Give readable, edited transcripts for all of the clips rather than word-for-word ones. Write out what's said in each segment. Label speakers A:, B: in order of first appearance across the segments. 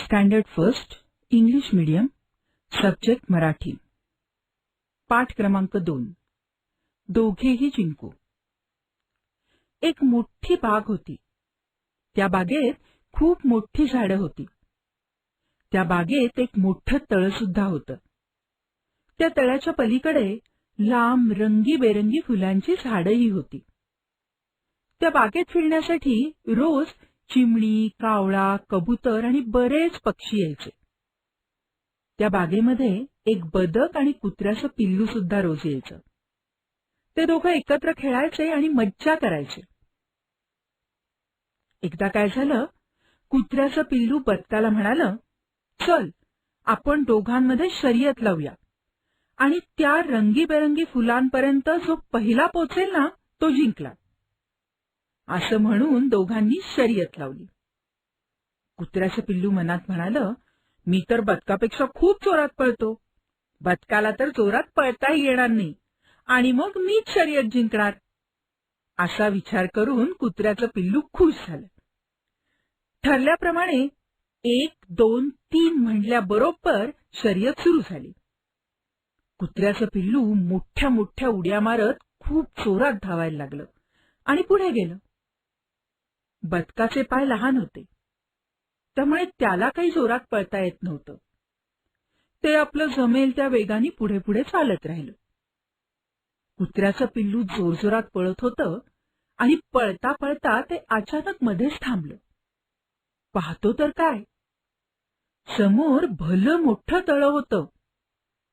A: Standard first English medium subject Marathi पाठ क्रमांक 2 दोघेही जिंकू। एक मोठी बाग होती। त्या बागेत खूप मोठी झाडं होती। त्या बागेत एक मोठं तळ सुद्धा होतं। त्या तळ्याच्या पलीकडे लांब रंगीबेरंगी फुलांची झाडंही होती। त्या बागेत फिरण्यासाठी रोज चिमणी, कावळा, कबूतर आणि बरेच पक्षी यायचे। त्या बागेमध्ये एक बदक आणि कुत्र्याचं पिल्लू सुद्धा रोज यायचं। ते दोघं एकत्र खेळायचे आणि मज्जा करायचे। एकदा काय झालं, कुत्र्याचं पिल्लू बदकाला म्हणालं, चल आपण दोघांमध्ये शर्यत लावूया आणि त्या रंगीबेरंगी फुलांपर्यंत जो पहिला पोचेल ना तो जिंकला। असं म्हणून दोघांनी शर्यत लावली। कुत्र्याचं पिल्लू मनात म्हणालं, मी तर बदकापेक्षा खूप जोरात पळतो। बदकाला तर जोरात पळताही येणार नाही आणि मग मीच शर्यत जिंकणार। असा विचार करून कुत्र्याचं पिल्लू खुश झालं। ठरल्याप्रमाणे 1, 2, 3 म्हणल्याबरोबर शर्यत सुरू झाली। कुत्र्याचं पिल्लू मोठ्या मोठ्या उड्या मारत खूप जोरात धावायला लागलं आणि पुढे गेलं। बदकाचे पाय लहान होते, त्यामुळे त्याला काही जोरात पळता येत नव्हतं। ते आपलं जमेल त्या वेगाने पुढे पुढे चालत राहिलं। कुत्र्याचं पिल्लू जोरजोरात पळत होतं आणि पळता पळता ते अचानक मध्येच थांबलं। पाहतो तर काय, समोर भलं मोठं तळं होतं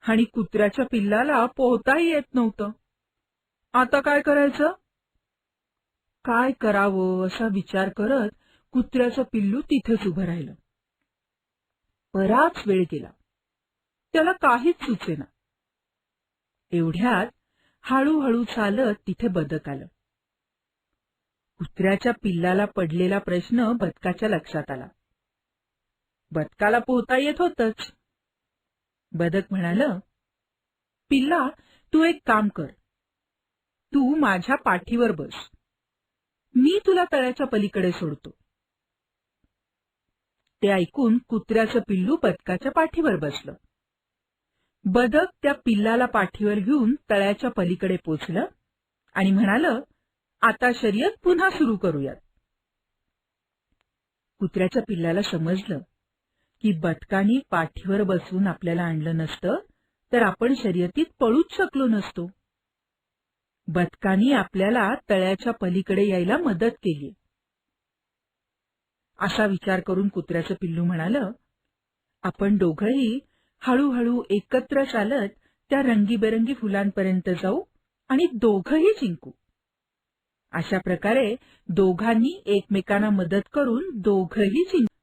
A: आणि कुत्र्याच्या पिल्लाला पोहताही येत नव्हतं। आता काय करायचं? काय करावं असा विचार करत कुत्र्याचं पिल्लू तिथेच उभं राहिलं। बराच वेळ गेला, त्याला काहीच सुचेना। एवढ्यात हळूहळू चालत तिथे बदक आलं। कुत्र्याच्या पिल्लाला पडलेला प्रश्न बदकाच्या लक्षात आला। बदकाला पोहता येत होतंच। बदक म्हणालं, पिल्ला तू एक काम कर, तू माझ्या पाठीवर बस, मी तुला तळ्याच्या पलीकडे सोडतो। ते ऐकून कुत्र्याचं पिल्लू बदकाच्या पाठीवर बसलं। बदक त्या पिल्लाला पाठीवर घेऊन तळ्याच्या पलीकडे पोचलं आणि म्हणालं, आता शर्यत पुन्हा सुरू करूयात। कुत्र्याच्या पिल्लाला समजलं की बदकाने पाठीवर बसवून आपल्याला आणलं नसतं तर आपण शर्यतीत पळूच शकलो नसतो। बदकाने आपल्याला तळ्याच्या पलीकडे यायला मदत केली। असा विचार करून कुत्र्याचं पिल्लू म्हणालं, आपण दोघंही हळूहळू एकत्र चालत त्या रंगीबेरंगी फुलांपर्यंत जाऊ आणि दोघंही जिंकू। अशा प्रकारे दोघांनी एकमेकांना मदत करून दोघंही जिंकू।